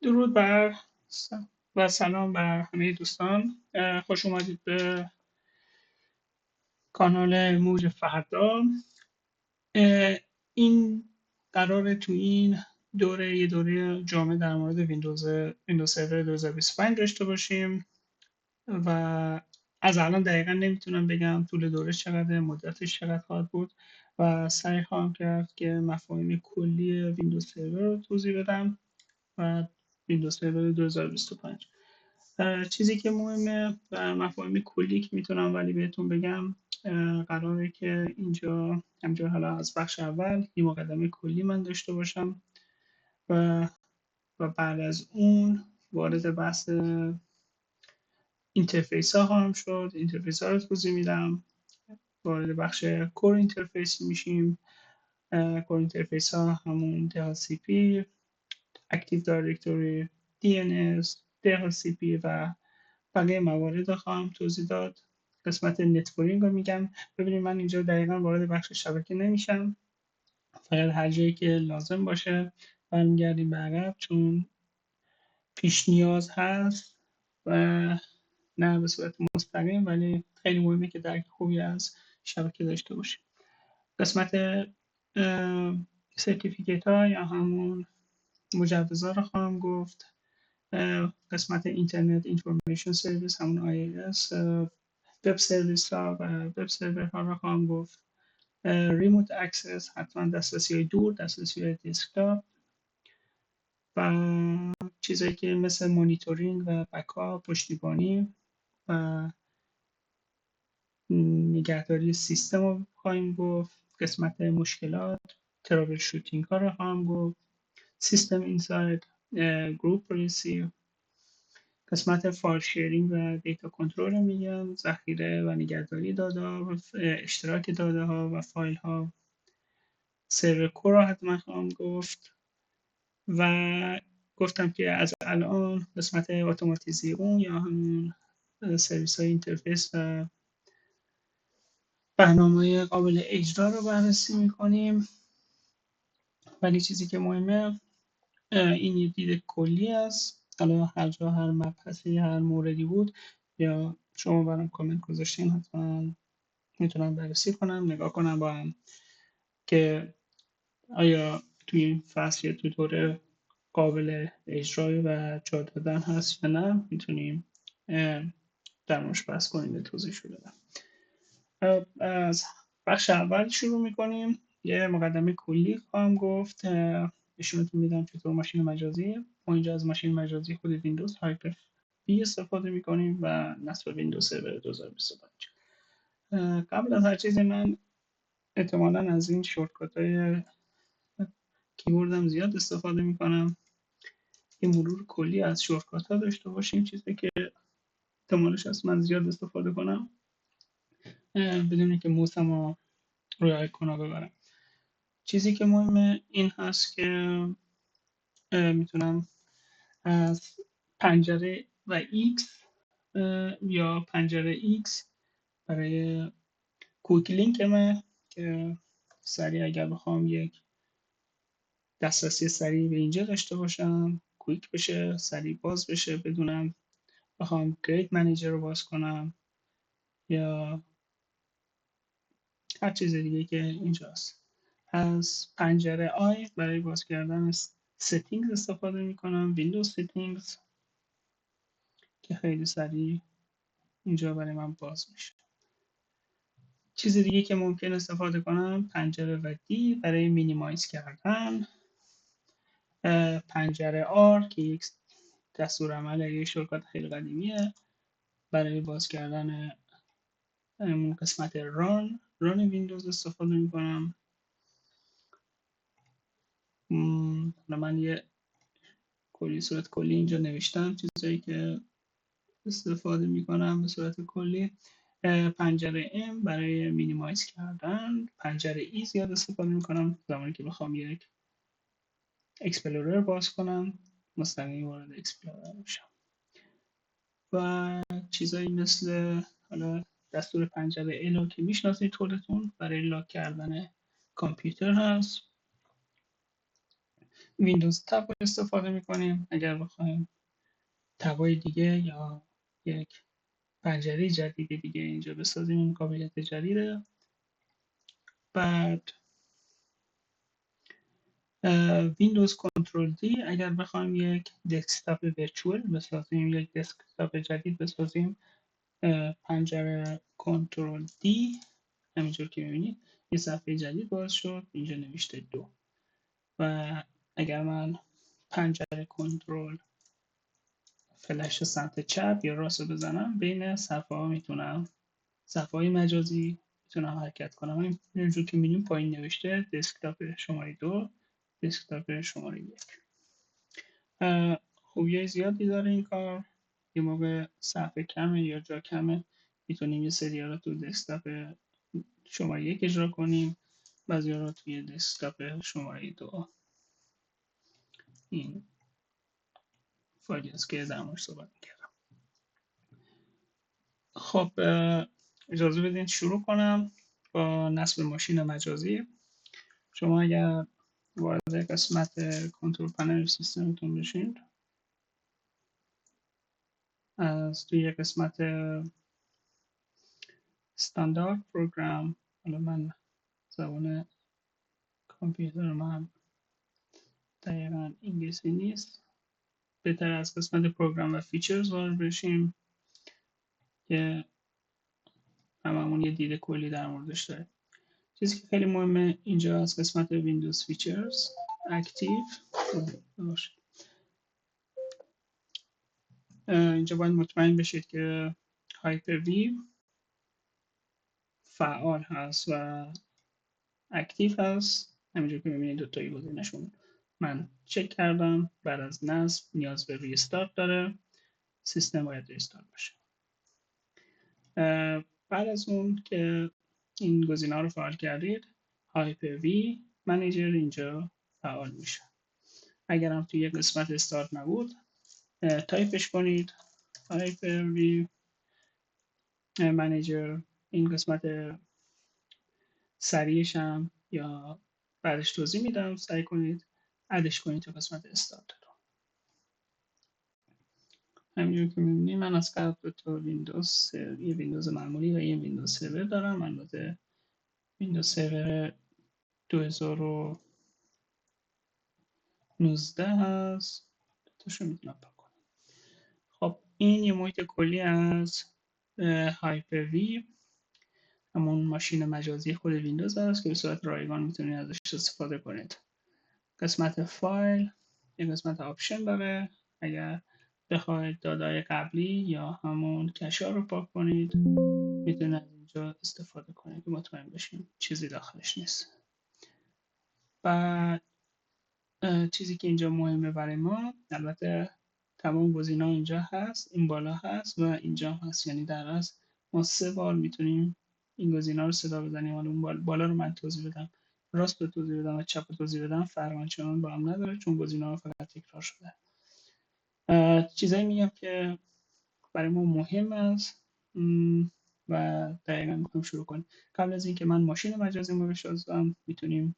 درود بر و سلام بر همه دوستان. خوش اومدید به کانال موج فردا. این قراره تو این یه دوره جامع در مورد ویندوز سرور 2025 داشته باشیم و از الان دقیقا نمیتونم بگم طول دوره چقدر، مدتش چقدر خواهد بود و سعی خواهم کرد که مفاهیم کلی ویندوز سرور رو توضیح بدم و ویندوز سرور 2025. چیزی که مهمه و مفاهیم کلی که میتونم ولی بهتون بگم، قراره که اینجا حالا از بخش اول یه مقدمه کلی من داشته باشم و بعد از اون وارد بحث اینترفیس ها خواهم شد. اینترفیس ها رو توضیح میدم. وارد بخش کور اینترفیس میشیم. کور اینترفیس ها همون DHCP، اکتیو دایرکتوری، DNS، DHCP و بقیه موارد رو خواهم توضیح داد. قسمت نتورینگ رو میگم. ببینید من اینجا دقیقا وارد بخش شبکه نمیشم، فقط هر جایی که لازم باشه برمیگردیم به عقب، چون پیش نیاز هست و نه به صورت مستقیم، ولی خیلی مهمه که درک خوبی از شبکه داشته باشیم. قسمت سرتیفیکیت ها یا همون مجوزها رو خواهم گفت. قسمت اینترنت اینفورمیشن سرویس همون IIS، وب سرویس ها و وب سرور ها رو خواهم گفت. ریموت اکسس، حتما دسترسی های دور، دسترسی های دسکتاپ و چیزایی که مثل مانیتورینگ و بکاپ، پشتیبانی و نگهداری سیستم رو خواهیم گفت. قسمت مشکلات، ترابل شوتینگ ها رو خواهم گفت. سیستم اینساید، گروپ پالیسی. قسمت فایل شیرینگ و دیتا کنترل رو میگم، ذخیره و نگهداری داده ها، اشتراک داده ها و فایل ها. سرور کور رو حتما خواهم گفت و گفتم که از الان قسمت اتوماتیزی اون یا همون سرویس های اینترفیس و برنامه قابل اجرا رو بررسی میکنیم. ولی چیزی که مهمه این یه دید کلی است. حالا هر جا هر مبحثی هر موردی بود یا شما برام کامنت گذاشتین، حتما میتونم بررسی کنم، نگاه کنم با هم که آیا توی این فصل یا تو دوره قابل اجرای و جا دادن هست یا نه. میتونیم در موردش بحث کنیم، به توضیح بدم. از بخش اول شروع میکنیم. یه مقدمه کلی خواهم گفت. نشونتون میدم چطور ماشین مجازی. ما اینجا از ماشین مجازی خود ویندوز هایپر بی استفاده میکنیم و نصب ویندوز سرور 2025. قبل از هر چیزی من احتمالاً از این شورتکات های کیبوردم زیاد استفاده میکنم. یه مرور کلی از شورتکات ها داشته باشیم، چیزی که احتمالش هست من زیاد استفاده کنم بدون اینکه موسم رو روی آیکونا ببرم. چیزی که مهمه این هست که میتونم از پنجره و X یا پنجره X برای کویک لینک من که سریع اگر بخوام یک دسترسی سریع به اینجا داشته باشم، کویک بشه، سریع باز بشه، بدونم بخوام گرید منیجر رو باز کنم یا هر چیز دیگه که اینجاست. از پنجره آی برای باز کردن ستینگز استفاده میکنم، ویندوز ستینگز، که خیلی سریع اینجا برای من باز میشه. چیز دیگه که ممکن استفاده کنم پنجره و دی برای مینیمایز کردن. پنجره آر که یک دستور عمل، یک شورتکات خیلی قدیمیه برای باز کردن قسمت ران ویندوز استفاده میکنم. من یه صورت کلی اینجا نوشتم چیزایی که استفاده میکنم به صورت کلی. پنجره M برای مینیمایز کردن. پنجره E زیاد استفاده میکنم زمانی که بخوام یک اکسپلورر باز کنم، مستقیم وارد اکسپلورر میشم. و چیزایی مثل حالا دستور پنجره L که میشناسید خودتون، برای لاک کردن کامپیوتر هست. ویندوز تب استفاده میکنیم اگر بخوایم تبای دیگه یا یک پنجره جدید دیگه اینجا بسازیم. این قابلیت جدیده. بعد ویندوز کنترل دی اگر بخوایم یک دسکتاپ ورچوال بسازیم، یک دسکتاپ جدید بسازیم، پنجره کنترل دی همینجور که میبینید یه صفحه جدید باز شد، اینجا نوشته 2. و اگر من پنجره کنترل فلش سمت چپ یا راست رو بزنم، بین صفحه ها میتونم، صفحه های مجازی میتونم حرکت کنم. اینجور که میبینیم پایین نوشته دسکتاپ شماره 2، دسکتاپ شماره 1. خوبیای زیادی داره این کار. یه موقع صفحه کمه یا جا کمه میتونیم یه سری رو تو دسکتاپ شماره 1 اجرا کنیم، بعضی رو توی دسکتاپ شماره 2. این فایلی است که در موردش صحبت می‌کردم. خب اجازه بدین شروع کنم با نصب ماشین مجازی. شما اگر وارد قسمت کنترل پنل سیستمتون بشین، از توی قسمت استاندارد پروگرام، حالا من زبان کامپیوتر من دقیقا انگلیسی نیست، بهتر از قسمت پروگرام و فیچرز وارد بشیم که هممون یه دید کلی در موردش داره. چیزی که خیلی مهمه اینجا از قسمت ویندوز فیچرز اکتیو، اینجا باید مطمئن بشید که هایپر وی فعال هست و اکتیو هست. همینجور که میبینید دوتایی گزینه‌شون من چک کردم. بعد از نصب نیاز به ریستارت داره، سیستم باید ریستارت بشه. بعد از اون که این گزینه‌ها رو فعال کردید، هایپر وی منیجر اینجا فعال میشه. اگر هم توی قسمت استارت نبود تایپش کنید هایپر وی منیجر. این قسمت سریعش هم یا بعدش توضیح میدم، سعی کنید ادش کنید تو قسمت استارت رو. همینجور که میبینید من از قبل تو ویندوز یه ویندوز معمولی و یه ویندوز سرور دارم. البته ویندوز سرور 2019 هست، تاشو میتونم پاک کنم. خب این یه محیط کلی از هایپر وی، همون ماشین مجازی خود ویندوز هست که به صورت رایگان میتونید ازش استفاده کنید. قسمت فایل یه قسمت آپشن داره، اگر بخواید دادای قبلی یا همون کشا رو پاک کنید میتونید از اینجا استفاده کنید که مطمئن بشین چیزی داخلش نیست. بعد چیزی که اینجا مهمه برای ما، البته تمام گزینه‌ها اینجا هست، این بالا هست و اینجا هست، یعنی در اصل ما 3 بار میتونیم این گزینه‌ها رو صدا بزنیم. حالا اون بالا رو من توضیح بدم، راست رو توضیح بدم و چپ رو توضیح بدم فرق آنچنان با هم نداره چون گزینه‌ها فقط تکرار شده. چیزایی میگم که برای ما مهم است و دقیقا میخوایم شروع کنیم. قبل از اینکه من ماشین مجازی رو بسازم میتونیم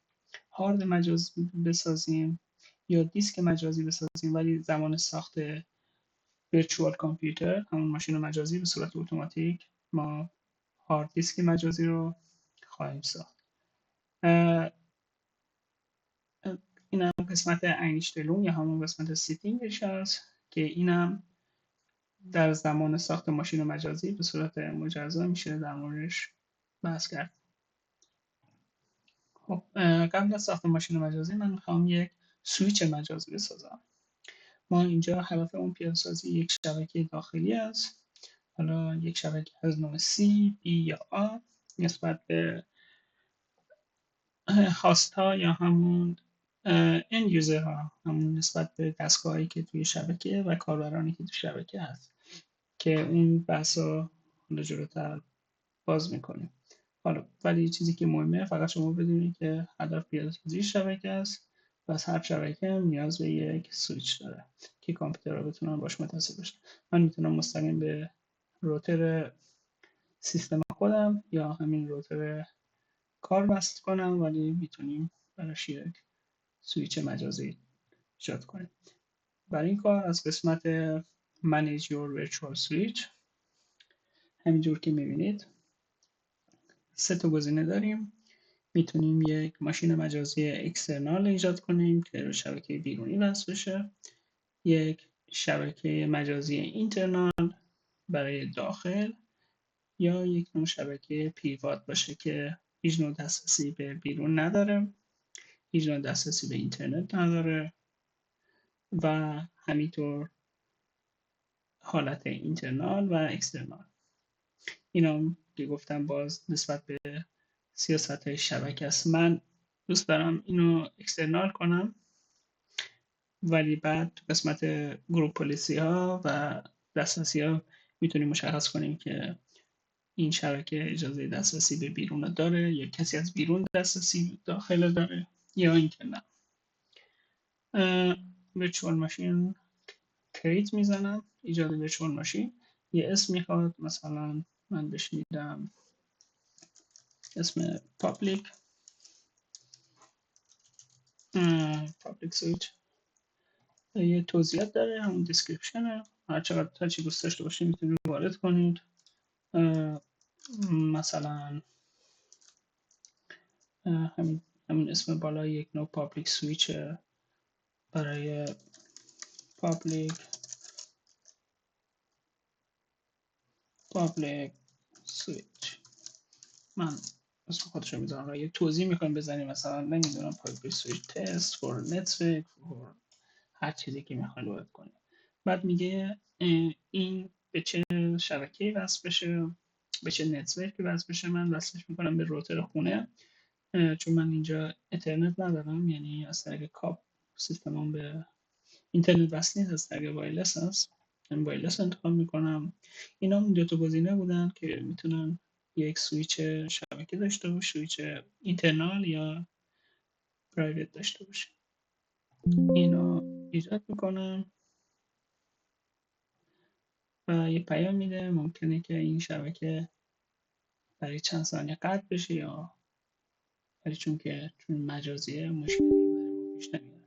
هارد مجاز بسازیم یا دیسک مجازی بسازیم، ولی زمان ساخت ورچوال کامپیوتر همون ماشین مجازی به صورت اتوماتیک ما هارد دیسک مجازی رو خواهیم ساخت. این هم قسمت اینشتلون یا همون قسمت سیتینگش هست که اینم در زمان ساخت ماشین مجازی به صورت مجزا میشه در موردش بحث کرد. خب قبل از ساخت ماشین مجازی من میخوام یک سویچ مجازی بسازم. ما اینجا هدف اون پیاده‌سازی یک شبکه داخلی است. حالا یک شبکه از نوع C, B یا A نسبت به هاست ها یا همون end user ها، همون نسبت به دستگاهایی که توی شبکه و کاربرانی که توی شبکه هست که اون بحثا جلوتر باز میکنیم. حالا ولی چیزی که مهمه فقط شما بدونید که هدف پیاده‌سازی شبکه است و از هر شبکه هم نیاز به یک سویچ داره که کامپیوترها بتونن باش متصل بشن. من میتونم مستقیم به روتر سیستم خودم یا همین روتر کار وصل کنم، ولی میتونیم براش یک سویچ مجازی ایجاد کنیم. برای این کار از قسمت Manage your Virtual Switch همینجور که میبینید 3 تا گزینه داریم. میتونیم یک ماشین مجازی اکسترنال ایجاد کنیم که رو شبکه بیرونی وصل بشه، یک شبکه مجازی اینترنال برای داخل، یا یک نوع شبکه پیوات باشه که هیچ نوع دسترسی به بیرون نداره، هیچ نوع دسترسی به اینترنت نداره و همینطور حالت اینترنال و اکسترنال. اینا که گفتم باز نسبت به سیاست های شبکه است. من دوست دارم اینو اکسترنال کنم، ولی بعد تو قسمت گروپ پالیسی ها و دسترسی ها میتونیم مشخص کنیم که این شبکه اجازه دسترسی به بیرون داره یا کسی از بیرون دسترسی داخل داره یا اینکه نه. virtual machine create میزنم، ایجاد virtual machine. یه اسم میخواد، مثلا من بهش میدم اسم public switch. یه توضیحات داره، همون دیسکریپشنه، هر چی دوست داشته باشید میتونید وارد کنید. مثلا همین اسم بالا یک نوع پابلیک سویچ برای پابلیک سویچ. من اسم خودش رو میذارم. یه توضیح میخوایم بزنیم، مثلا نمیدونم پابلیک سویچ تست فور نتورک فور هر چیزی که میخواین وارد کنید. بعد میگه این به چه شبکه‌ای وصل بشه، به چه نتورکی وصل بشه. من وصلش میکنم به روتر خونه، چون من اینجا اینترنت ندارم، یعنی از طریق کاب سیستمم به اینترنت وصل نیست، از طریق وایرلس هست. من وایرلس انتخاب میکنم. اینا دو تا گزینه بودن که میتونن یک سویچ شبکه داشته باشه، سویچ اینترنال یا پرایوت داشته باشه. اینو ایجاد میکنم و یه پیام میده. ممکنه که این شبکه برای چند ثانیه قطع بشه، یا ولی چون مجازیه مشکلی برای ما پیش نمیاد.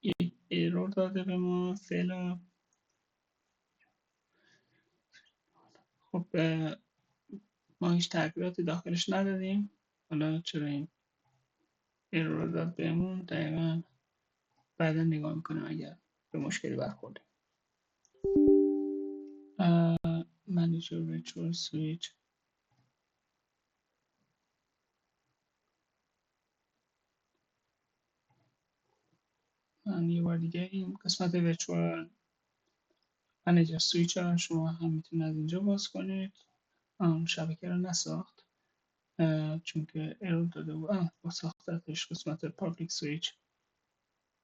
یک ایرور داده به ما فعلا. خب ما هیچ تغییراتی داخلش ندادیم. حالا چرا این ایرور داد بهمون؟ دقیقا بعدا نگاه میکنیم اگر به مشکلی برخوردیم. Manage your virtual switch. من یه بار دیگه این قسمت virtual manager switch ها شما هم میتونید از اینجا باز کنید. شبکه رو نساخت چون که ایرور داده بود. با ساختتش قسمت پابلیک سویچ.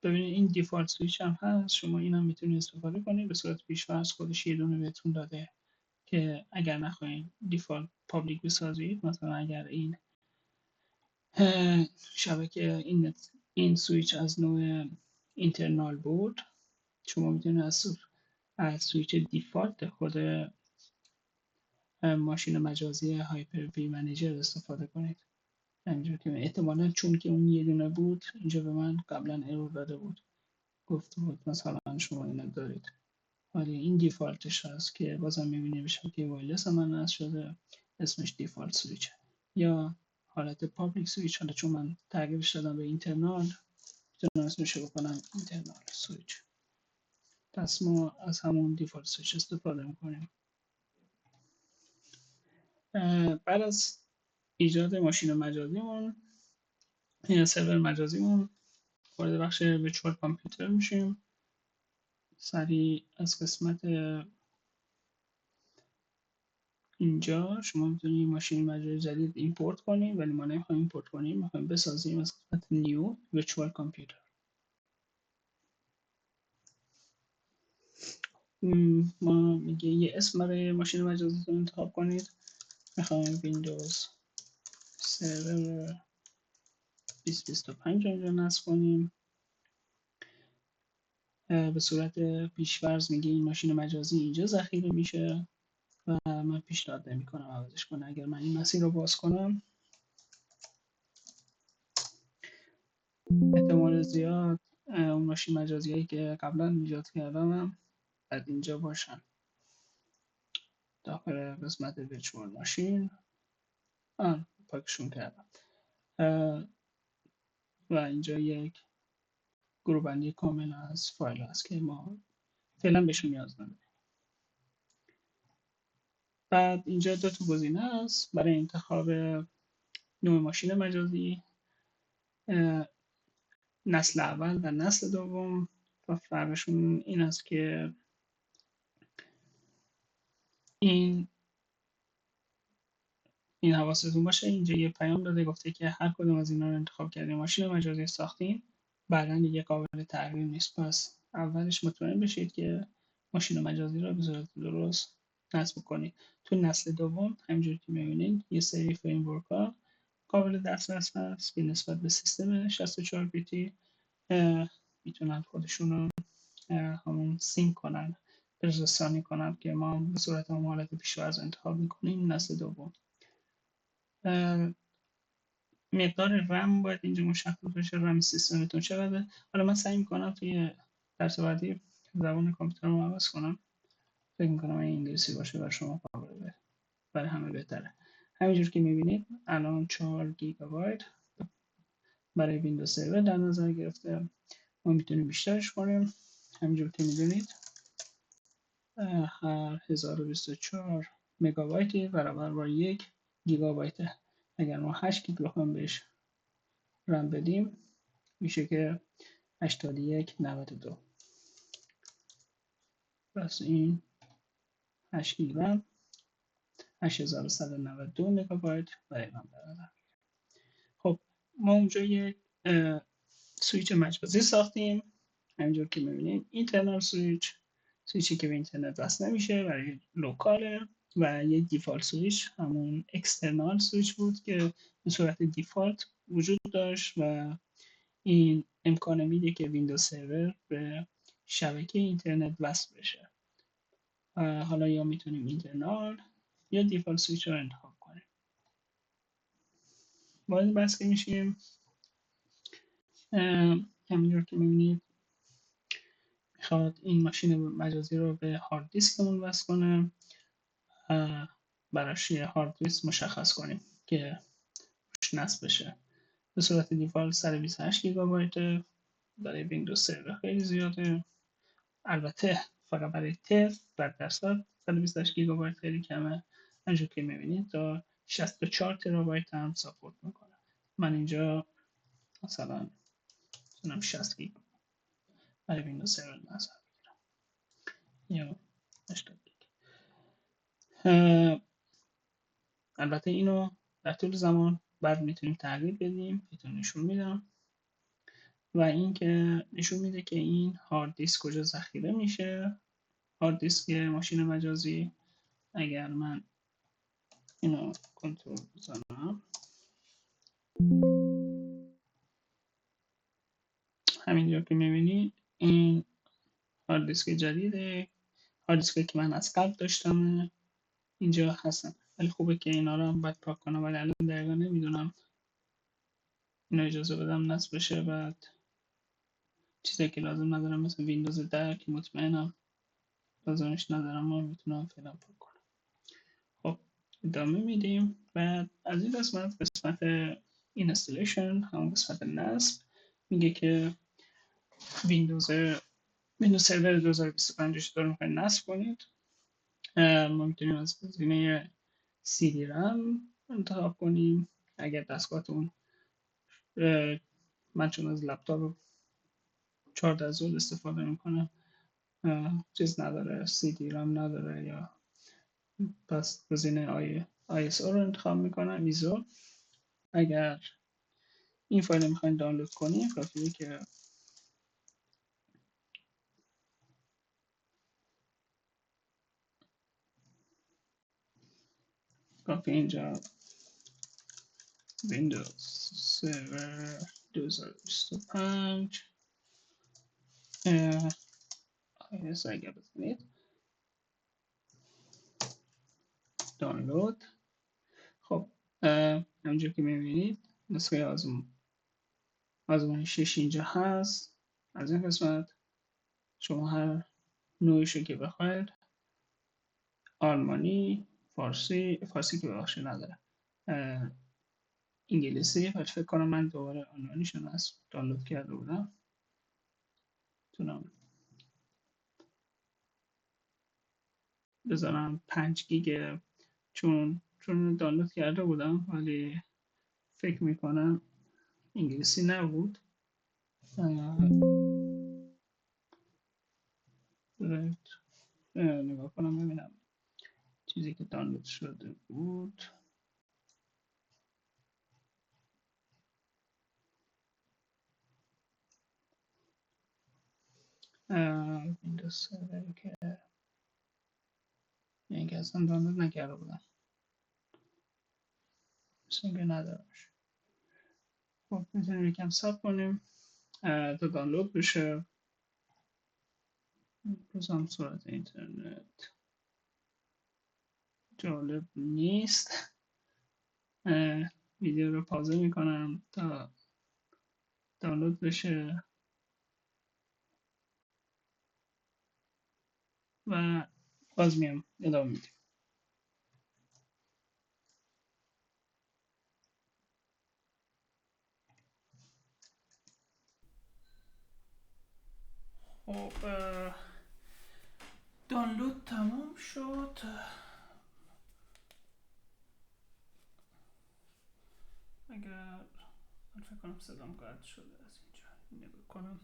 ببینید این دیفالت سویچ هم هست، شما این هم میتونید استفاده کنید. به صورت پیش‌فرض خودش یه دونه بهتون داده که اگر نخواهید دیفالت پابلیک بسازید، مثلا اگر این شبکه این سویچ از نوع اینترنال بود، شما میتونید از سویچ دیفالت خود ماشین مجازی هایپر وی منیجر استفاده کنید. همینجور که احتمالاً چون که اون یه دونه بود اینجا به من قبلا ایرور داده بود، گفته بود مثلا شما اینو دارید، ولی این دیفالتش هست که بازم میبینیم به شبکه وایرلس من نصب شده، اسمش دیفالت سویچ یا حالت پابلیک سویچ. حالا چون من تغییرش دادم به اینترنال میتونم اسمش رو بکنم اینترنال سویچ. پس ما از همون دیفالت سویچ استفاده میکنیم. بعد از ایجاد ماشین مجازیمون یا سرور مجازیمون وارد بخش ویرچوال کامپیوتر میشیم. سریع از قسمت اینجا شما میتونید ماشین مجازی جدید ایمپورت کنید، ولی ما نمیخوایم ایمپورت کنیم، میخوایم بسازیم. از قسمت نیو ویرچوال کامپیوتر ما میگه یه اسم برای ماشین مجازی انتخاب کنید. میخوایم ویندوز سرور 2025 اینجا نصب کنیم. به صورت پیش‌فرض میگه این ماشین مجازی اینجا ذخیره میشه و من پیشنهاد نمی کنم عوضش کنه. اگر من این مسیر رو باز کنم احتمال زیاد اون ماشین مجازی هایی که قبلا ایجاد کردم بعد اینجا باشن داخل قسمت ویرچوال ماشین. پاکشون کردم و اینجا یک گروه بندی کامل از فایل هست که ما فعلا بهشون نیاز نداریم. بعد اینجا دو تا گزینه هست برای انتخاب نوع ماشین مجازی، نسل اول و نسل دوم، و فرقشون این است که این حواستون باشه اینجا یه پیام داده گفته که هر کدوم از اینا رو انتخاب کردیم ماشین مجازی ساختین بعدا دیگه قابل تغییر نیست. پس اولش مطمئن بشید که ماشین مجازی رو به صورت درست نصب کنید. تو نسل دوم همینجوری که می‌بینید یه سری فریم ورک ها قابل دسترس هست به نسبت به سیستم 64 بیتی، میتونن خودشون رو همون سینک کنن، رسانی کنن که ما به صورت هم حالت پیش‌فرض انتخاب میکنیم. نسل دوم مقدار رم باید اینجا مشخص بشه، رم سیستمتون چقدره. حالا من سعی میکنم توی درس بعدی زبان کامپیوترم رو عوض کنم، فکر میکنم این انگلیسی باشه و شما قابل برای همه بهتره. همینجور که میبینید الان 4 گیگابایت برای ویندوز سرور در نظر گرفته. ما میتونیم بیشترش کنیم. همینجور که میدونید هر 1024 مگابایتی برابر با 1 گیگابایته. اگر ما 8 گیگ بخوایم بهش رم بدیم میشه که 8192. پس این 8 گیگ رم 8192 مگابایت برای من برادر. خب ما اونجا یک سویچ مجازی ساختیم. همینجور که میبینید اینترنال سویچی که به اینترنت وصل نمیشه برای لوکاله، و یک دیفالت سویچ همون اکسترنال سویچ بود که به صورت دیفالت وجود داشت و این امکان میده که ویندوز سرور به شبکه اینترنت وصل بشه. حالا یا میتونیم اینترنال یا دیفالت سویچ رو انتخاب کنیم. وارد بحث که میشیم همینجور که میبینید میخواد این ماشین مجازی رو به هارد دیسکمون وصل کنه. براش یه هارد دیسک مشخص کنیم که روش نصب بشه. به صورت دیفالت 128 گیگابایت. برای ویندوز سرور خیلی زیاده، البته فقط برای تست 100% 128 گیگابایت خیلی کمه. همونجور که میبینید تا 64 ترابایت هم ساپورت میکنه. من اینجا مثلا 60 گیگ برای ویندوز سرور نصب یا 80 گیگ. البته اینو در طول زمان بعد میتونیم تغییر بدیم، میتونیم نشون میدم. و این که نشون میده که این هارد دیسک کجا ذخیره میشه. هارد دیسک ماشین مجازی اگر من اینو کنترل بزنم همینجا که میبینید این هارد دیسک جدیده. هارد دیسک که من از قبل داشتم اینجا هستن، ولی خوبه که اینا رو هم باید پاک کنم، ولی الان دقیقا نمیدونم اینو اجازه بدم نصب بشه. بعد چیزی که لازم ندارم مثل ویندوز 10 که مطمئنم لازمش ندارم ما میتونم فعلا پاک کنم. خب ادامه میدیم. بعد از این قسمت اینستالیشن همون قسمت نصب میگه که ویندوز سرور 2025 چطور میخواین نصب کنید. ما میتونیم از گزینه CD رم انتخاب کنیم. اگر دستگاهتون من چون از لپتاپ 14 زول استفاده میکنم چیز نداره، CD رم نداره، یا پس گزینه ISO رو انتخاب میکنم، ایزو. اگر این فایل رو میخواین دانلود کنیم کافیه که اینجا ویندوز سرور 2025 ISO اگر بزنید دانلود. خب همونجور که میبینید نسخه آزمون 6 اینجا هست. از این قسمت شما هر نوعیشو که بخواید، آلمانی، فارسی که بخشی نداره، انگلیسی، ولی فکر کنم من دوباره آلمانیشون از دانلود کرده بودم، تونم بذارم 5 گیگ، چون دانلود کرده بودم ولی فکر میکنم انگلیسی نبود. نگاه کنم ببینم چیزی که دانلود شده بود. ویندوز سرور که اینکه اصلا دانلود نکرده بودم، مثل اینکه ندارمش. خب میتونیم یکم صبر کنیم تا دانلود بشه. بازم سرعت اینترنت جالب نیست. ویدیو رو پازه میکنم تا دانلود بشه و باز میام ادامه میدیم. خب دانلود تمام شد. اگر فکر کنم صدام قطع شده از اینجا نگاه کنم.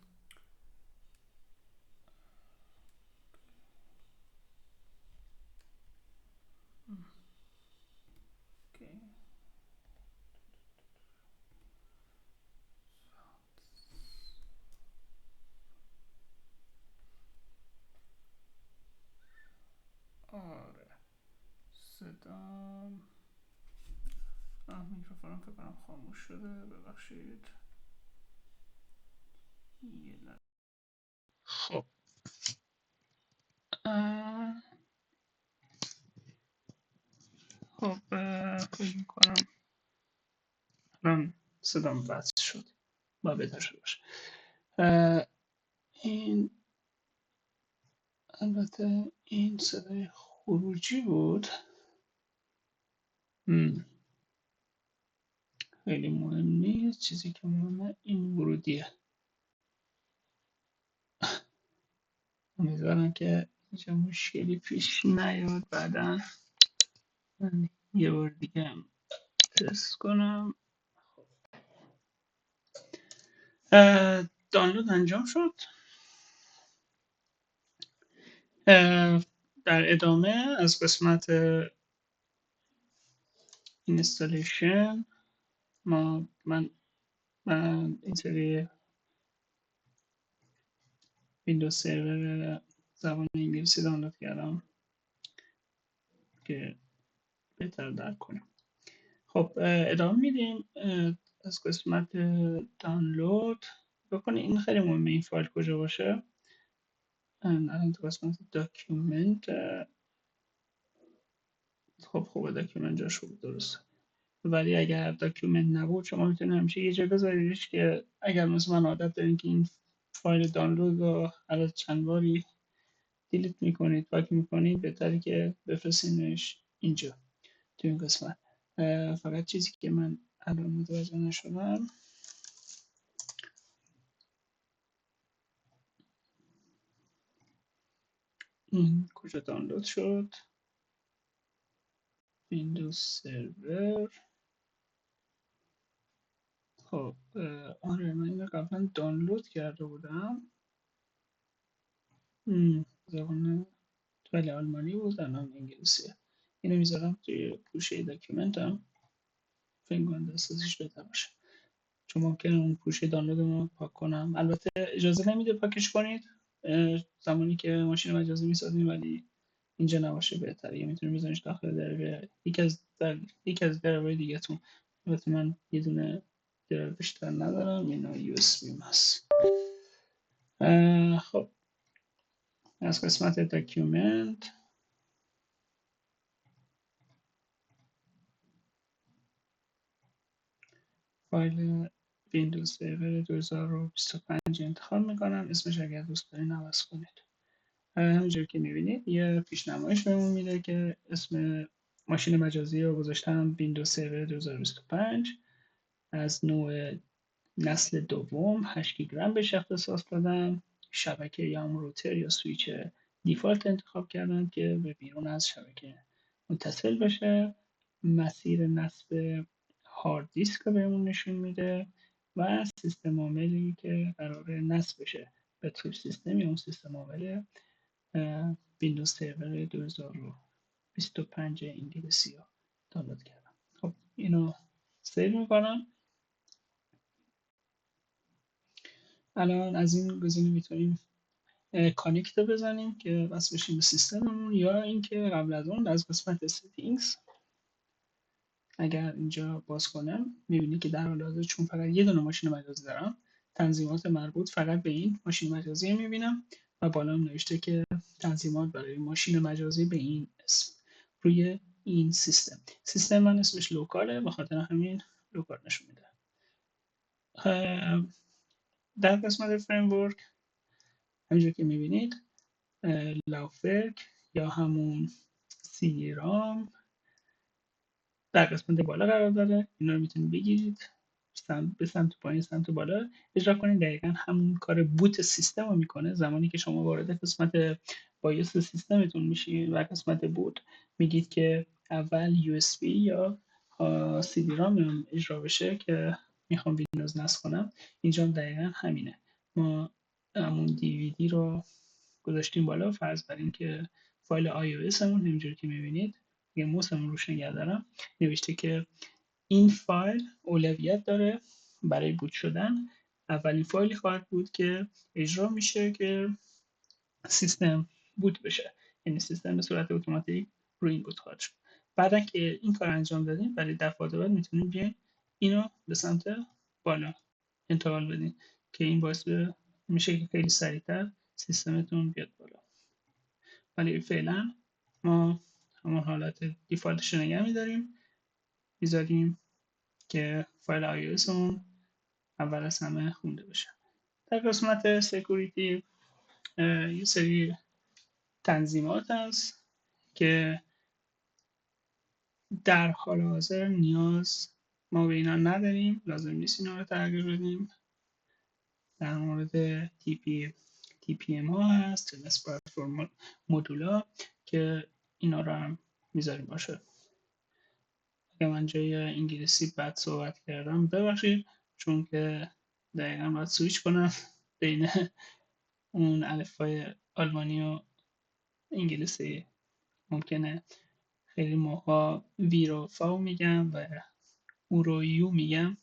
اوکی. آره صدام میکروفونم فکر کنم خاموش شده، ببخشید. خب خب فکر میکنم الان صدام بس شد با بهتر شده باشه. این البته این صدای خروجی بود. خیلی مهم نیست، چیزی که مهمه این ورودیه. امیدوارم که هیچ مشکلی پیش نیاد. بعدا من یه بار دیگه هم تست کنم. دانلود انجام شد. در ادامه از قسمت اینستالیشن من اینطوری ویندوز سرور زبان انگلیسی دانلود کردم که بهتر درک کنیم. خب ادامه میدیم از قسمت دانلود. بکنید این خیلی مهمه این فایل کجا باشه. الان تو قسمت داکیومنت. خب خوبه داکیومنت جاش خوب درسته، ولی اگر داکیومنت نبود شما میتونید همیشه یه جا بذاریدش که اگر مثل من عادت دارین که این فایل دانلود رو هر چند باری دیلیت میکنید پاک میکنید، بهتره که بفرستینش اینجا تو این قسمت. فقط چیزی که من الان متوجه نشدم، این کجا دانلود شد؟ ویندوز سرور. خب آره من اینو قبلا دانلود کرده بودم. زبان ولی آلمانی بود، الان انگلیسیه. اینو میذارم توی پوشه داکیومنتم، فکر کنم دسترسیش بهتر باشه، چون ممکنه اون پوشه دانلود رو پاک کنم. البته اجازه نمیده پاکش کنید زمانی که ماشین مجازی میسازیم، ولی اینجا نباشه بهتره. یه میتونید بزنیش داخل درایو یکی از درایو دیگه‌تون. البته من یه دونه درایو بیشتر ندارم، اینا یو اس بی هست. خب از قسمت داکیومنت فایل ویندوز سرور 2025 انتخاب میکنم. اسمش اگر دوست دارین عوض کنید. همونجور که میبینید یه پیشنمایش بهمون میده که اسم ماشین مجازی رو گذاشتم ویندوز سرور 2025. از نوع نسل دوم 8 گیگ رم بهش اختصاص دادم. شبکه یا روتر یا سویچ دیفالت انتخاب کردم که به بیرون از شبکه متصل بشه. مسیر نصب هارد دیسک رو بهمون نشون میده و سیستم عاملی که قرار نصب بشه به توی سیستم یا اون سیستم عامل ویندوز سرور 2025 انگلیسی رو دانلود کردم. خب اینو سیو میکنم. الان از این گزینه میتونیم کانکت رو بزنیم که وصل بشیم به سیستممون، یا اینکه قبل از اون از قسمت سیتینگز اگر اینجا باز کنم میبینی که در حال حاضر چون فقط یه دونه ماشین مجازی دارم، تنظیمات مربوط فقط به این ماشین مجازی میبینم و بالا نوشته که تنظیمات برای ماشین مجازی به این اسم روی این سیستم من اسمش لوکاله، به خاطر همین لوکال نشون میده. در قسمت فریمورک همینجور که میبینید لاوفرک یا همون سی رام در قسمت بالا قرار داره. اینا رو میتونید بگیرید به سمت پایین سمت بالا اجرا کنید. دقیقا همون کار بوت سیستم رو میکنه. زمانی که شما وارد قسمت بایوس سیستمتون میشید و قسمت بوت میگید که اول USB یا سی دی رام اجرا بشه که میخوام ویندوز نصب کنم، اینجا هم دقیقا همینه. ما همون DVD رو گذاشتیم بالا. فرض بر این که فایل iOS همون همینجوری که میبینید یه موسمون روش نگه دارم، نوشته که این فایل اولویت داره برای بوت شدن. اولین فایلی خواهد بود که اجرا میشه که سیستم بوت بشه، یعنی سیستم به صورت اتوماتیک روی این بوت خواهد شد. بعد که این کار انجام دادیم برای دفعات بعد میتونیم بیاین اینو به سمت بالا انتقال بدین که این باعث میشه که خیلی سریعتر سیستمتون بیاد بالا. ولی فعلا ما همون حالت دیفالتش رو نگه میذاریم که فایل iOS اون اول از همه خونده بشه. در قسمت سکوریتی یه سری تنظیمات هست که در حال حاضر نیاز ما به اینا نداریم، لازم نیست اینا رو تغییر بدیم. در مورد TPM ها هست، Trace Platform مدولا که اینا رو هم میذاریم باشه. اگه من جای انگلیسی بد صحبت کردم ببخشید، چون که دقیقا باید سویچ کنم بین اون الفبای آلمانی و انگلیسی. ممکنه خیلی موقع وی رو فاو میگم و او رو یو میگم،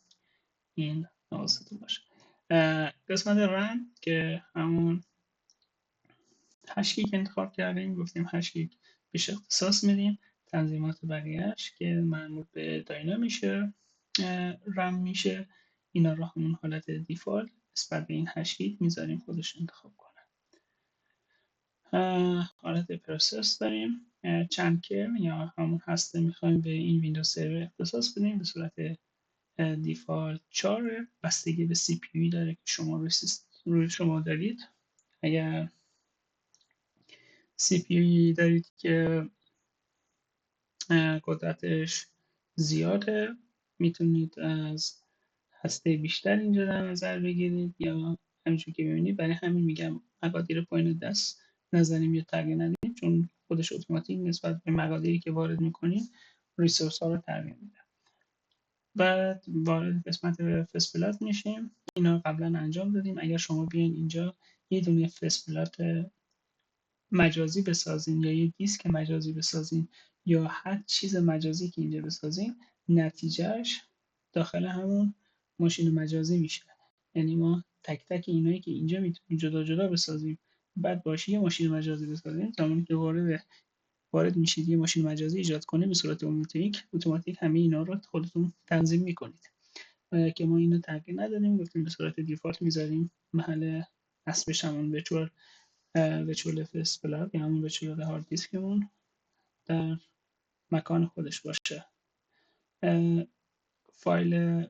این حواستون باشه. قسمت رم که همون 8 گیگ انتخاب کردیم، گفتیم 8 گیگ بهش اختصاص میدیم. تنظیمات بقیهش که مربوط به داینامیشه رم میشه، اینا رو همون حالت دیفالت نسبت به این 8 گیگ میذاریم خودش انتخاب کنه. حالت پروسس داریم، چند کرم یا همون هسته میخوایم به این ویندوز سرور اختصاص بدیم. به صورت دیفالت 4 بستگی به سی پی یو داره که شما روی شما دارید. اگر سی پی یو دارید که قدرتش زیاده میتونید از هسته بیشتر اینجا در نظر بگیرید، یا همینجور که ببینید برای همین میگم مقادیر پایین دست نزنیم یا تغییر ندیم، چون خودش اتوماتیک نسبت به مقادیری که وارد میکنیم ریسورس ها رو تغییر میده. بعد وارد قسمت فست پلات میشیم. اینا قبلا انجام دادیم. اگر شما بیاین اینجا یه دونه فست پلات مجازی بسازین یا یه دیسک مجازی بسازین یا هر چیز مجازی که اینجا بسازین، نتیجهش داخل همون ماشین مجازی میشه. یعنی ما تک تک اینایی که اینجا میتونیم جدا جدا بسازیم بعد باشه یه ماشین مجازی بسازیم، زمانی که وارد میشید یه ماشین مجازی ایجاد کنه به صورت اتوماتیک همه اینا رو خودتون تنظیم میکنید. که ما اینو تغییر ندادیم، گفتیم به صورت دیفالت میذاریم محل نصبش همون ویچوال فست پلاگ یا همون ویچوال هارد دیسکمون در مکان خودش باشه. فایل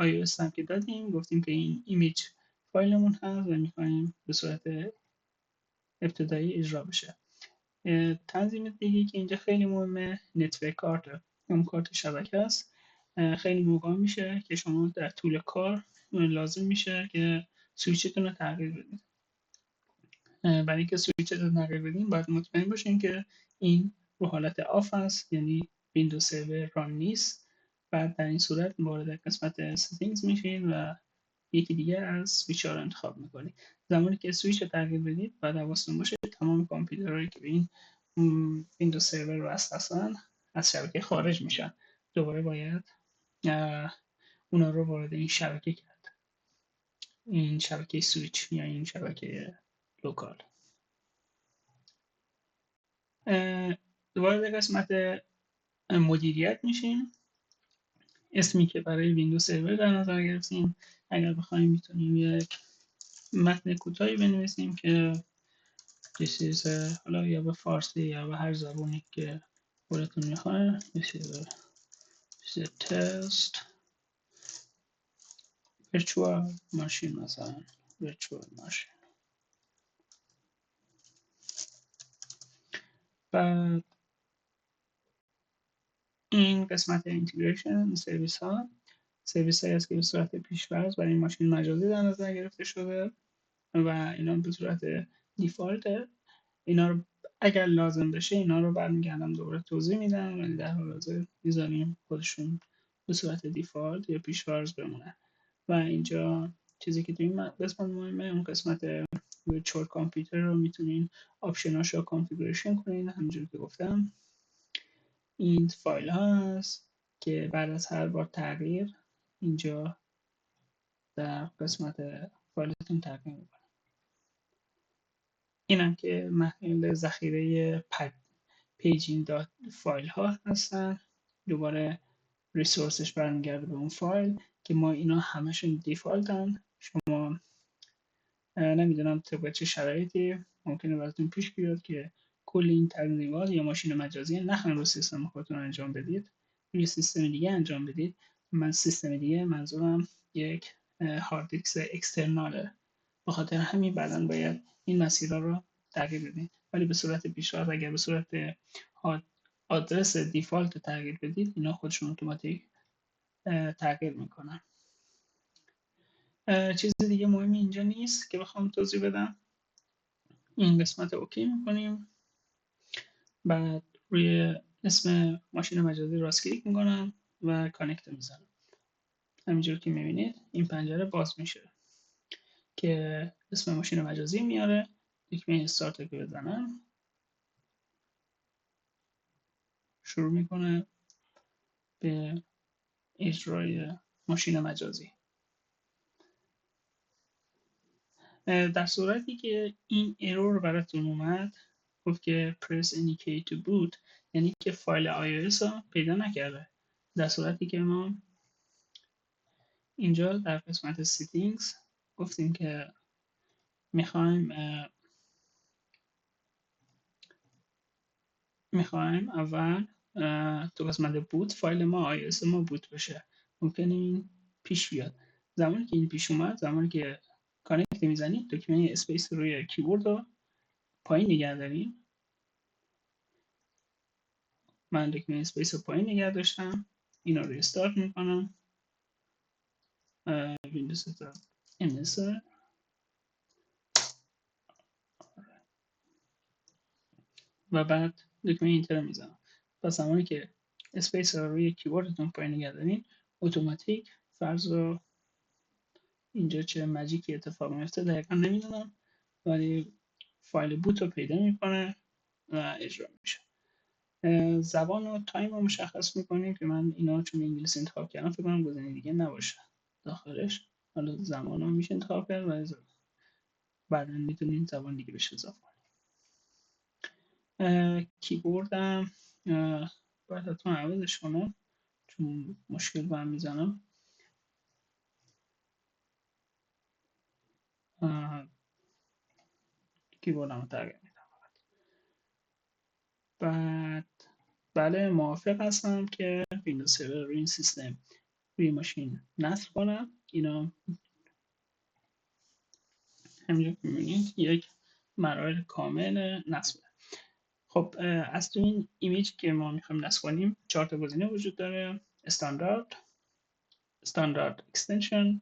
iOS هم که دادیم، گفتیم که این ایمیج فایلمون هست و میخوایم به صورت ابتدایی اجرا بشه. تنظیم دیگه که اینجا خیلی مهمه نتورک کارت، اون کارت شبکه است. خیلی موقع میشه که شما در طول کار لازم میشه که سویچتون رو تغییر بدید. برای اینکه سویچتون رو تغییر بدین باید مطمئن باشین که این رو حالت آف است، یعنی ویندوز سرور ران نیست. بعد در این صورت وارد قسمت settings میشین و یکی دیگه از سویچ ها رو انتخاب میکنید. زمانی که سویچ رو تغییر بدید باید حواستون باشه تمام کامپیوترهایی که به این ویندوز سرور رو وصل از شبکه خارج میشن. دوباره باید اونا رو وارد این شبکه کرد، این شبکه سویچ یا این شبکه لوکال. وارد قسمت مدیریت میشیم. اسمی که برای ویندوز سرور در نظر گرفتیم، اگر بخوایم میتونیم یک متن کوتاهی بنویسیم که this is حالا یا به فارسی یا به هر زبانی که خودتون میخواین. this is a test virtual machine، مثلا virtual machine. بعد این قسمت اینتگریشن سرویس ها هایی است که به صورت پیش‌فرض برای این ماشین مجازی در نظر گرفته شده و اینا به صورت دیفالت. اینا رو اگر لازم بشه اینا رو برمیگردم دوباره توضیح میدم، ولی در حال حاضر میذاریم خودشون به صورت دیفالت یا پیش‌فرض بمونه. و اینجا چیزی که توی این قسمت مهمه، اون قسمت ورچوال کامپیوتر رو میتونین آپشناش رو کانفیگوریشن کنین. همونجوری که گفتم این فایل ها هست که بعد از هر بار تغییر اینجا در قسمت فایلتون تغییر میکنه. اینم که محل ذخیره پیجینگ دات فایل ها هستن. دوباره ریسورسش برمیگرده به اون فایل که ما اینا همشون دیفالتن. شما نمیدونم طبق چه شرایطی ممکنه براتون پیش بیاد که کل این تنظیمات یا ماشین مجازی نخواین رو سیستم خودتون انجام بدید، روی سیستم دیگه انجام بدید. من سیستم دیگه منظورم یک هارد دیسک اکسترناله، به خاطر همین بعداً باید این مسیرها رو تغییر بدید. ولی به صورت پیشرفت اگر به صورت آدرس دیفالت تغییر بدید اینا خودشون اتوماتیک تغییر میکنن. چیز دیگه مهمی اینجا نیست که بخوام توضیح بدم. این قسمت اوکی میکنیم، بعد روی اسم ماشین مجازی راست کلیک میکنم و کانکت میزنم. همینجور که میبینید این پنجره باز میشه که اسم ماشین مجازی میاره. دکمه استارت که بزنم شروع میکنه به اجرای ماشین مجازی. در صورتی که این ایرور براتون اومد، گفت که press any key to boot، یعنی که فایل iOS رو پیدا نکرده. در صورتی که ما اینجا در قسمت settings گفتیم که میخوایم اول تو قسمت بوت فایل ما iOS ما بوت بشه. ممکنه این پیش بیاد. زمانی که این پیش اومد، زمانی که کانکت میزنید دکمه اسپیس روی کیبورد رو پایین نگه داریم. من دکمه اسپیس رو پایین نگه داشتم. این رو ریستارت میکنم. ویندوز MS و بعد دکمه اینتر میزنم. پس زمانی که اسپیس رو روی کیبوردتون پایین نگه دارین اتوماتیک، فرض رو اینجا چه ماجیکی اتفاق میفته دقیقا نمیدونم، ولی فایل بوت رو پیدا میکنه و اجرا میشه. زبان و تایم رو مشخص میکنیم که من اینا چون انگلیسی انتخاب کردم فکر کنم گزینه دیگه نباشه داخلش. حالا زمان رو میشه انتخاب کرد و بعدا میتونیم زبان دیگه بهش اضافه کنیم. کیبوردم باید حتما عوضش کنم چون مشکل با هم میزنم. کیبوردم رو تغییر میدم. بعد بله موافق هستم که ویندوز سرور روی این سیستم روی ماشین نصب کنم. اینا همینجا که می‌بینید یک مراحل کامل نصب. خب از تو این ایمیج که ما میخوایم نصب کنیم 4 تا گزینه وجود داره: استاندارد اکستنشن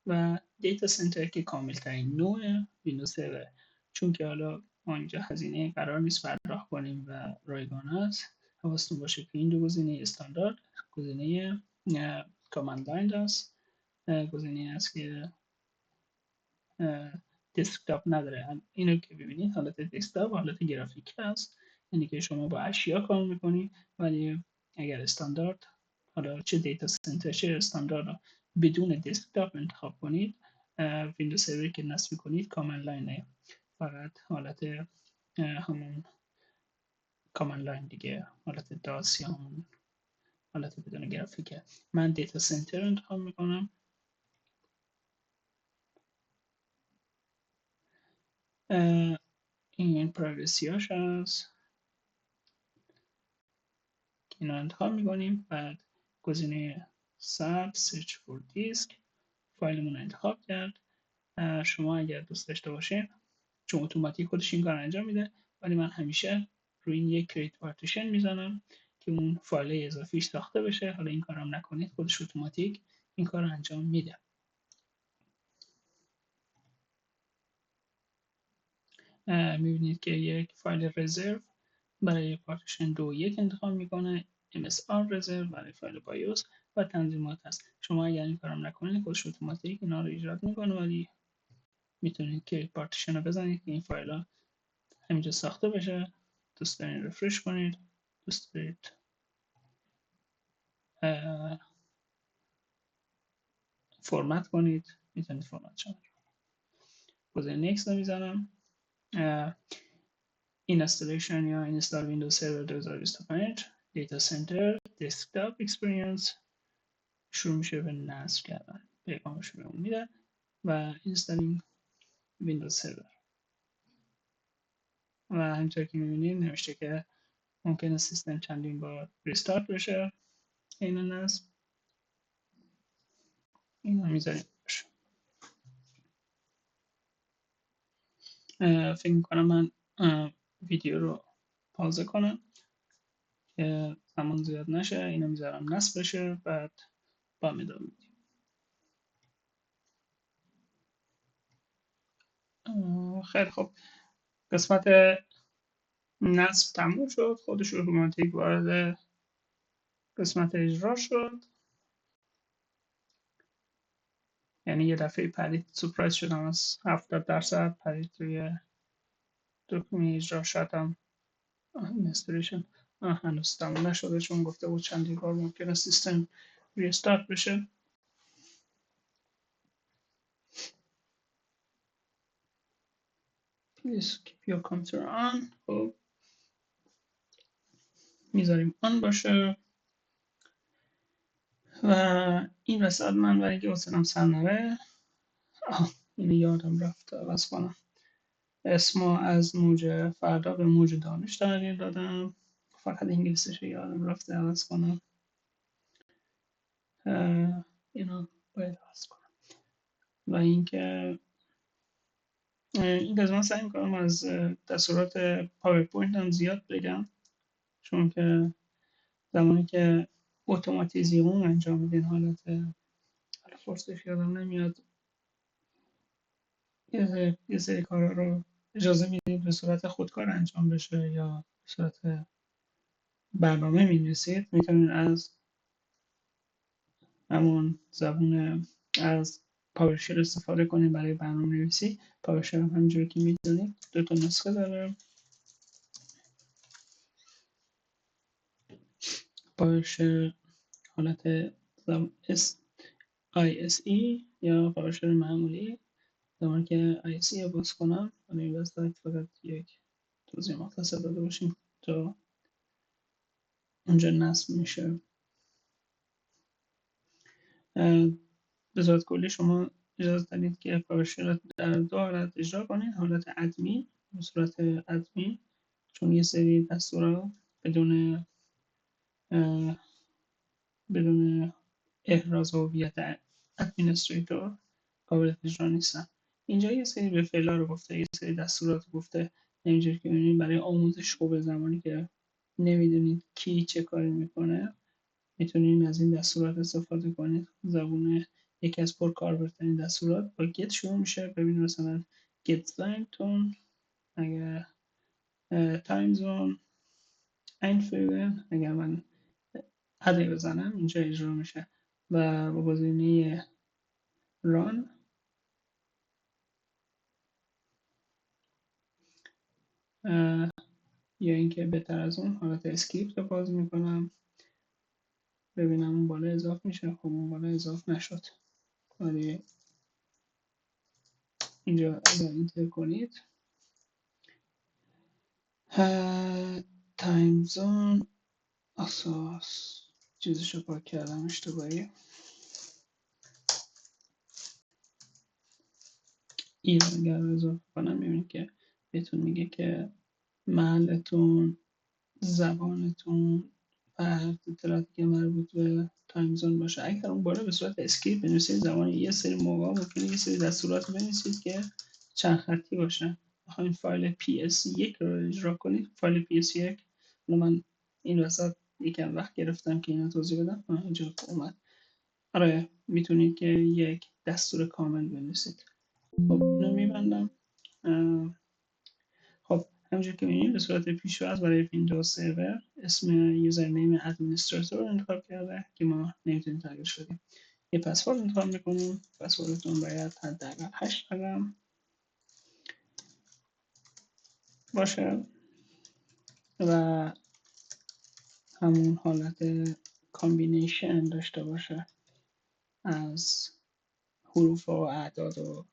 و دیتا سنتر که کامل ترین نوع ویندوز سرور. چون که حالا ما اینجا هزینه قرار نیست پرداخت کنیم و رایگان است، حواستون باشه که این دو گزینه استاندارد، گزینه کامند لاین است، گزینه است که دسکتاپ نداره. اینو که ببینید حالت دسکتاپ حالت گرافیک هست، یعنی که شما با اشیا کار میکنید. ولی اگر استاندارد، حالا چه دیتا سنتر چه استاندارد رو بدون دسکتاپ انتخاب کنید، ویندوز سروری که نصب کنید کامند لاینه، فقط حالت همون کامند لاین دیگه، حالت داس یا همون حالت بدون گرافیکه. من دیتا سنتر رو انتخاب میکنم. این پرایوسی هاش هست، اینا انتخاب میکنیم. بعد گزینه سرچ سرچ فور دیسک، فایلمون رو انتخاب کرد. شما اگر دوست داشته باشین، چون اتوماتیک خودش این کار انجام میده، ولی من همیشه روی این یک کریت پارتیشن میزنم که اون فایل اضافیش ساخته بشه. حالا این کارم نکنید، خودش اتوماتیک این کار رو انجام میده. میبینید که یک فایل رزرو برای پارتیشن 2.1 انتخاب میکنه، MSR رزرو برای فایل بایوس و تنظیمات هست. شما اگر این کارم نکنید خودش اتوماتیک اینا رو ایجاد میکنه، ولی میتونید که پارتیشن رو بزنید که این فایل ها همینجا ساخته بشه. دوست دارین رفرش کنید، دوست دارید فرمت کنید، میتونید فرمت کنید. گزینه نیکست رو میزنم. اینستالیشن یا اینستال ویندوز سرور 2025 دیتا سنتر دسکتاپ اکسپریانس شروع میشه به نصب کردن، پیغامش رو بهمون میده. و اینستالینگ ویندوز سرور و همینطور که میبینید نوشته که ممکنه سیستم چندین بار ریستارت بشه. این نصب اینو میذاریم باشه. فکر میکنم من ویدیو رو پازه کنم که زمان زیاد نشه. اینو میذارم نصب بشه، بعد با ادامه میدیم. خیلی خوب، قسمت نصب تموم شد، خودش اتوماتیک وارد قسمت اجرا شد. یعنی یه دفعه پرید، سورپرایز شدم از 70% پرید توی دکمه اجرا. شدم اینستالیشن هنوز تموم نشده، چون گفته بود چندین بار ممکنه سیستم ریستارت بشه. Please keep your computer on. خب میذاریم آن باشه. و این وسط من برای اینکه حسنم سر نره، اینو یادم رفت عوض کنم، اسمو از موج فردا به موج دانش تغییر دادم. فقط انگلیسیش یادم رفته عوض کنم. اینو باید عوض کنم. و اینکه این قسمت سعی میکنم از دستورات پاورپوینت هم زیاد بگم، چون که زمانی که اتوماتیزیون انجام میدین، حالت فرصش یادم نمیاد، یه سری کارا رو اجازه میدید به صورت خودکار انجام بشه یا به صورت برنامه مینویسید، میتونید از همون زبون از پاورشل استفاده کنید برای برنامه نویسی. پاورشل هم همینجوری که میدونید 2 تا نسخه داره. پاورشل حالت ISE یا پاورشل معمولی. زمانی که ISE رو باز کنم، حالا این وسط فقط یک توضیح مختصر داده باشیم تا اونجا نصب میشه. به صورت کلی شما اجازه دارید که پاورشل رو در 2 حالت اجرا کنید. حالت ادمین، به صورت ادمین، چون یه سری دستورات بدون احراز هویت ادمنستریتور قابل اجرا نیستن. اینجا یه سری به فعلا رو گفته، یه سری دستورات رو گفته. اینجوری که می‌بینید برای آموزش خوب، زمانی که نمیدونید کی چه کاری میکنه میتونید از این دستورات استفاده کنید. زبون یکی از پرکاربردترین دستورات با گت شروع میشه. ببینید مثلا get زنگتون، اگر تایم زون einfügen، اگر من عدی بزنم اینجا اجرا میشه و با گزینه ران یا اینکه بهتر از اون حالت اسکریپت رو باز میکنم ببینم اون بالا اضافه میشه. خب اون بالا اضافه نشد، ولی اینجا اگر اینتر کنید تایم زون اساس چیزشو پاک کردم اشتباهی، ایران اگر رو اضافه کنم میبینید که بهتون میگه که محلتون، زبانتون و هر اطلاعاتی که مربوط به تایم زون باشه. اگر اون بالا به صورت اسکریپت بنویسید زمانی یه سری موقع ممکنه یه سری دستورات بنویسید که چند خطی باشه. بخواید فایل PS1 رو اجرا کنید، فایل PS1 رو من این وسط یکم وقت گرفتم که اینو توضیح بدم، اینجا اومد. آره میتونید که یک دستور کامل بنویسید. خب اینو میبندم. خب همونجور که می‌بینید به صورت پیش‌فرض برای ویندوز سرور اسم یوزرنیم ادمنستراتور رو انتخاب کرده که ما نمیتونیم تغییرش بدیم. یه پسورد انتخاب میکنیم. پسوردتون باید حداقل 8 رقم باشه و همون حالت کامبینیشن داشته باشه از حروف و اعداد و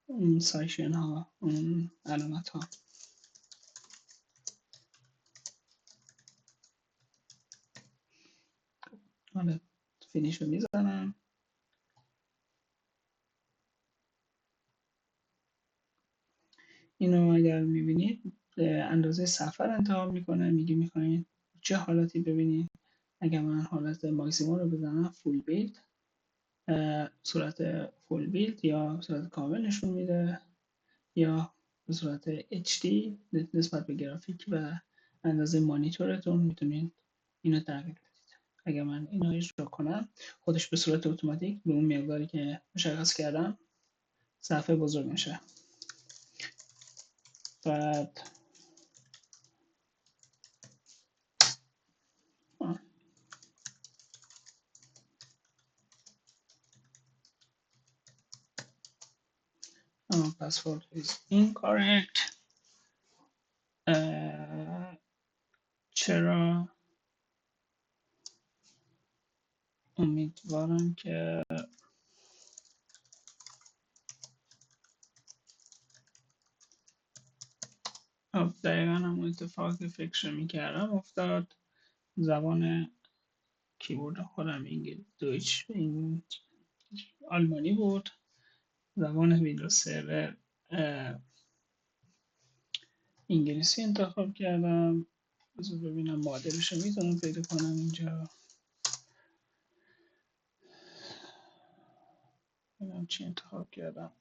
اون سایشن ها، اون علامت ها. حالا فینیش رو میزنم. اینو اگر میبینید اندازه صفحه رو انتخاب میکنه، میگه میخواین چه حالتی ببینید. اگر من حالت ماکسیموم رو بزنم فول بیلد، صورت فول بیلد یا صورت کامل نشون میده، یا به صورت HD نسبت به گرافیک و اندازه مانیتورتون میتونید اینو تغییر بدید. اگر من اینو اجرا کنم خودش به صورت اتوماتیک به اون مقداری که مشخص کردم صفحه بزرگ میشه. بعد password is incorrect. چرا؟ امیدوارم که دقیقا همون اتفاق که فکر میکردم افتاد. زبان کیبورد خودم دویچ آلمانی بود. زبان ویندوز سرور انگلیسی انتخاب کردم. بذار ببینم معادلش رو میتونم پیدا کنم اینجا. ببینم چی انتخاب کردم.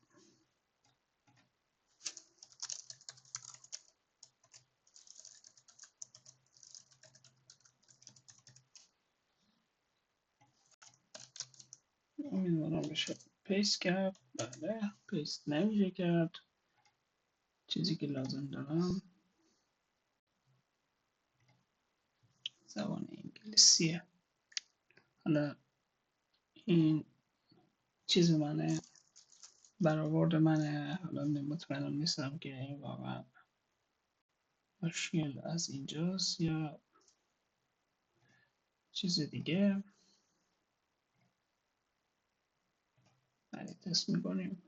امیدوارم بشه پیست کرد. بله پیست نمیشه کرد. چیزی که لازم دارم زبان انگلیسیه. حالا این چیز منه، برآورد منه. حالا مطمئنم نیستم که این واقعا مشکل از اینجاست یا چیز دیگه. ولی تست میکنیم.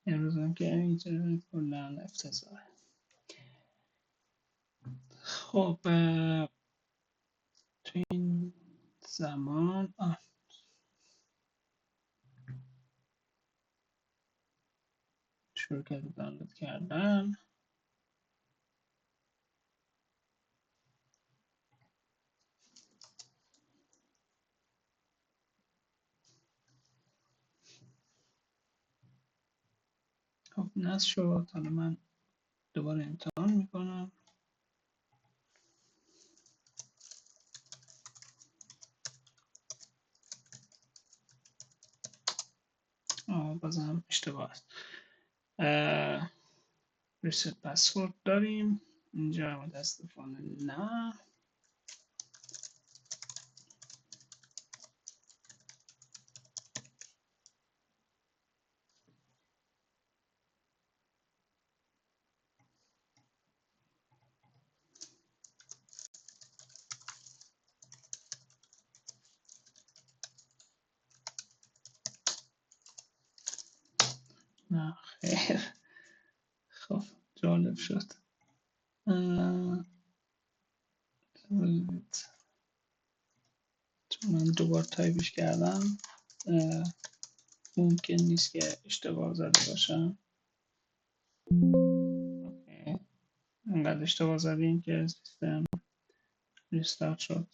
امروز هم که اینترنت کلا افتضاحه. خب تو این زمان شروع کرد دانلود کردن. نصب شد. حالا من دوباره امتحان میکنم. بازم اشتباه است. ریست پسورد داریم اینجا، متاسفانه نه. نه خیر. خب جالب شد. چون من دوبار تایپش کردم ممکن نیست که اشتباه زده باشم. اوکی. انقدر اشتباه زدیم که سیستم ریستارت شد.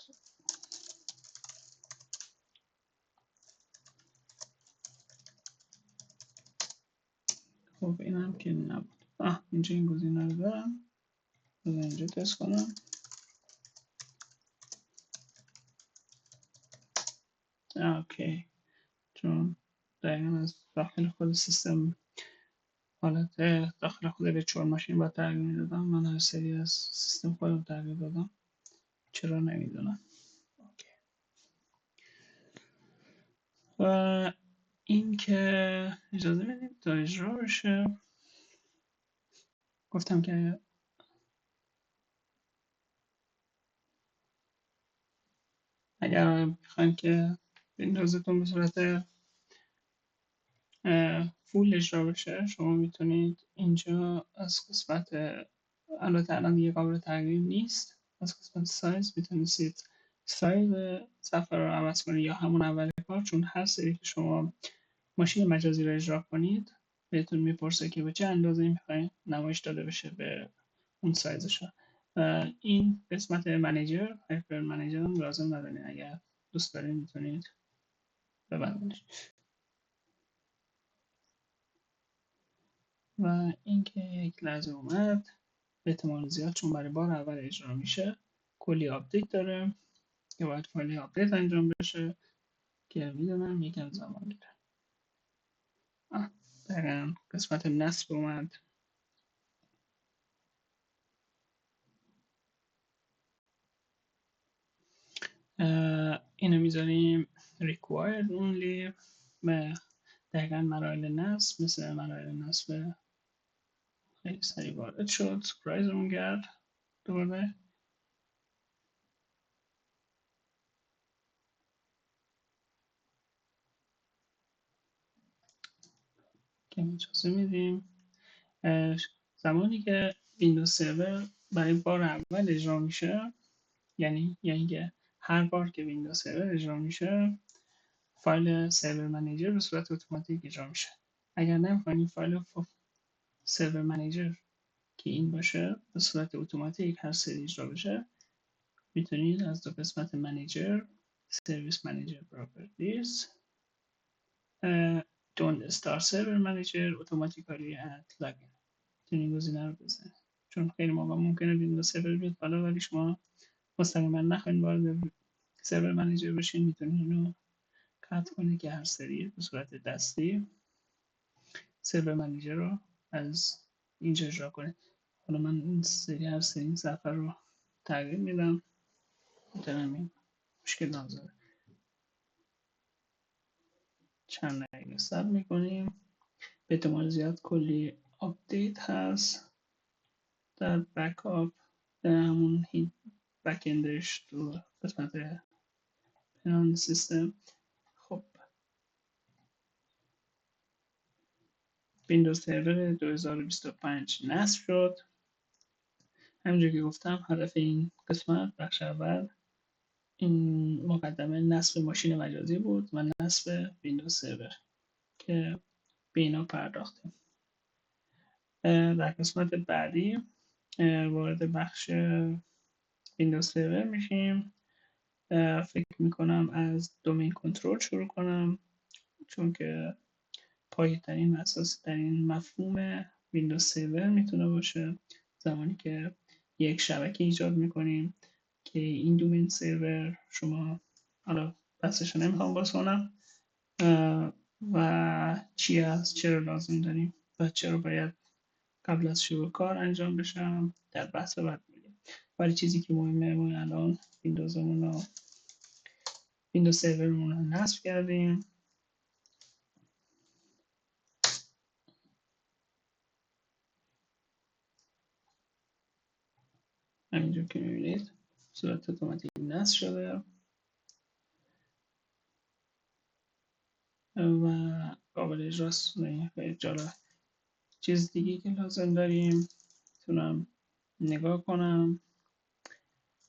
خب اینم که نبود. اینجا این گزینه رو دارم. اینجا تست کنم. اوکی. چون دقیقا از داخل خود سیستم حالت داخل خود ریچوال ماشین باید تغییر میدادم. من هر سری از سیستم خودم تغییر دادم. چرا نمیدونم. و این که اجازه بدید تا اجرا بشه. گفتم که اگر بخواید که ویندوزتون به صورت فول اجرا بشه، شما میتونید اینجا از قسمت، البته الان دیگه قابل تغییر نیست، از قسمت سایز میتونید سایز صفحه رو عوض کنید یا همون اول کار. چون هر سری که شما ماشین مجازی رو اجرا کنید بهتون میپرسه که به چه اندازه میخواین نمایش داده بشه به اون سایزش. این قسمت منیجر، هایپر منیجر هم لازم ندارین. اگر دوست دارین میتونید ببندید. و اینکه یک لحظه اومد، به احتمال زیاد چون برای بار اول اجرا میشه کلی آپدیت داره که باید کلی آپدیت انجام بشه که میدونم یکم زمان میره. دقیقا قسمت نصب اومد. اینو میذاریم required only و دقیقا مراحل نصب مثل مراحل نصب خیلی سریع وارد شد. سپرایزمون کرد دوباره که اجازه میدیم. زمانی که ویندوز سرور برای بار اول اجرا میشه، یعنی که هر بار که ویندوز سرور اجرا میشه فایل سرور منیجر به صورت اتوماتیک اجرا میشه. اگر نمیخواین این فایل سرور منیجر که این باشه به صورت اتوماتیک هر سری اجرا بشه، میتونید از دو قسمت منیجر، سرویس منیجر پراپرتیز، don't start server manager automatically add login، میتونید گزینه رو بزنید. چون خیلی موقع ممکنه ویندوز سرور بیاد بالا ولی شما مستقیما نخواین وارد سرور منیجر بشین، میتونید اینو کات کنید که هر سری به صورت دستی سرور منیجر رو از اینجا اجرا کنید. حالا من این سری هر سری این صفحه رو تغییر میدم. میتونم این مشکل نداره. چند دقیقه صبر میکنیم. به احتمال زیاد کلی آپدیت هست در بکاپ، همون بک اندش تو قسمت پنان سیستم. خب ویندوز سرور 2025 نصب شد. همونجور که گفتم هدف این قسمت بخش اول این مقدمه نصب ماشین مجازی بود و نصب ویندوز سرور که به اینا پرداختیم. در قسمت بعدی وارد بخش ویندوز سرور میشیم. فکر میکنم از دومین کنترل شروع کنم چون که پایه‌ترین و اساسی ترین مفهوم ویندوز سرور میتونه باشه. زمانی که یک شبکه ایجاد میکنیم که این دومین سرور، شما حالا بحثش نمیخوام باز کنم، و چی هست، چرا لازم داریم و چرا باید قبل از شروع کار انجام بشم، در بحث بعد میگم. ولی چیزی که مهمه، ما الان ویندوز سرورمون رو نصب کردیم. همینجور که میبینید صورت اتوماتیک نصب شده و قابل اجراست. خیلی جالب. چیز دیگه که لازم داریم میتونم نگاه کنم،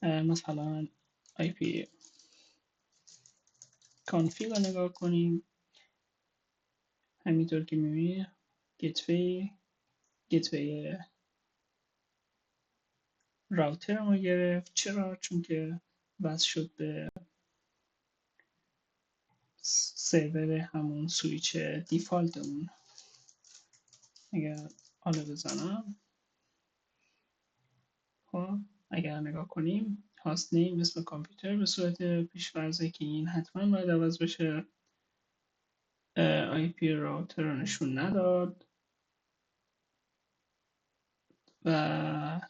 مثلا IP کانفیگ رو نگاه کنیم. همینطور که میبینید گیتوی راوتر رو گرفت. چرا؟ چون که وصل شد به سرور همون سویچ دیفالتمون. اگر حالا بزنم، خب اگر نگاه کنیم هاست نیم اسم کامپیوتر به صورت پیش‌فرضه که این حتما باید عوض بشه. IP راوتر رو نشون نداد و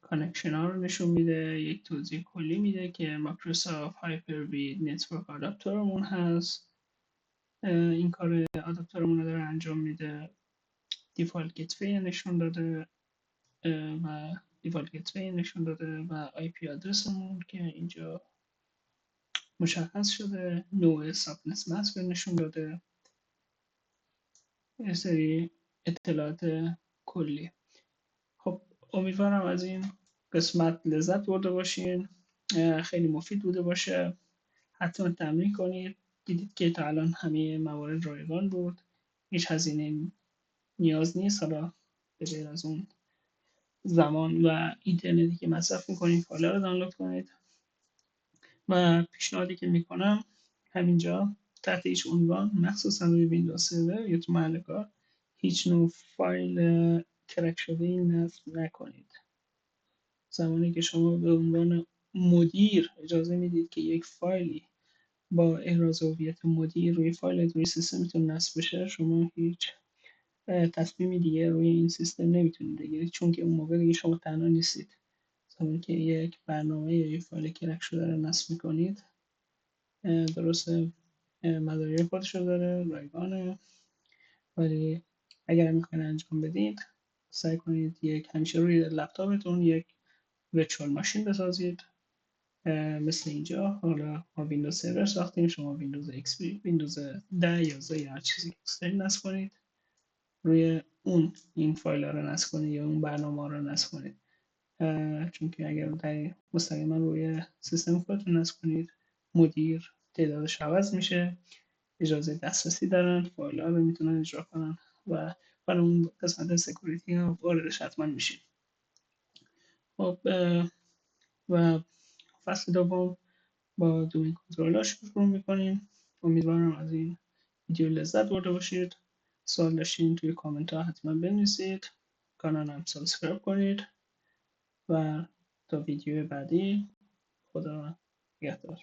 کانکشن ها رو نشون میده. یک توضیح کلی میده که مایکروسافت هایپر وی نتورک آداپتورمون هست، این کار آداپتورمون رو داره انجام میده. دیفالت گیتوی نشون داده و و آی پی آدرسمون که اینجا مشخص شده. نوع سابنت ماسک نشون داده. یه سری اطلاعات کلی. خب امیدوارم از این قسمت لذت برده باشین، خیلی مفید بوده باشه. حتما تمرین کنید. دیدید که تا الان همه موارد رایگان بود، هیچ هزینه نیاز نیست. حالا به غیر از اون زمان و اینترنتی که مصرف میکنید فایل رو دانلود کنید. و پیشنهادی که میکنم همینجا تحت هیچ عنوان، مخصوصا روی ویندوز سرور یا تو محل کار، هیچ نوع فایل کرک شده ای نصب نکنید. زمانی که شما به عنوان مدیر اجازه میدید که یک فایلی با احراز هویت مدیر روی فایل روی سیستمتون نصب بشه، شما هیچ تصمیمی دیگه روی این سیستم نمیتونید بگیرید، چون که اون موقع دیگه شما تنها نیستید. زمانی که یک برنامه یا یک فایل کرک شده رو نصب میکنید، درسته مداری خودش رو داره، رایگانه، ولی اگر میخواین انجام بدید سعی کنید همیشه روی لپتاپتون یک ورچوال ماشین بسازید. مثل اینجا حالا ما ویندوز سرور ساختیم، شما ویندوز ایکس پی، ویندوز 10 11 یا هر چیزی که دوست دارید نصب کنید، روی اون این فایل ها رو نصب کنید یا اون برنامه ها رو نصب کنید. چون که اگر مستقیما روی سیستم خودتون نصب کنید، مدیر تعدادش عوض میشه، اجازه دسترسی دارن، فایل ها رو میتونن اجرا کنن و برای اون قسمت سکوریتی ها واردش حتما میشین. خب و فصل دوم با دومین کنترل شروع میکنیم. امیدوارم از این ویدیو لذت برده باشید. سوال داشتین توی کامنت ها حتما بنویسید. کانالم سابسکرایب کنید و تا ویدیو بعدی، خدا نگهدار.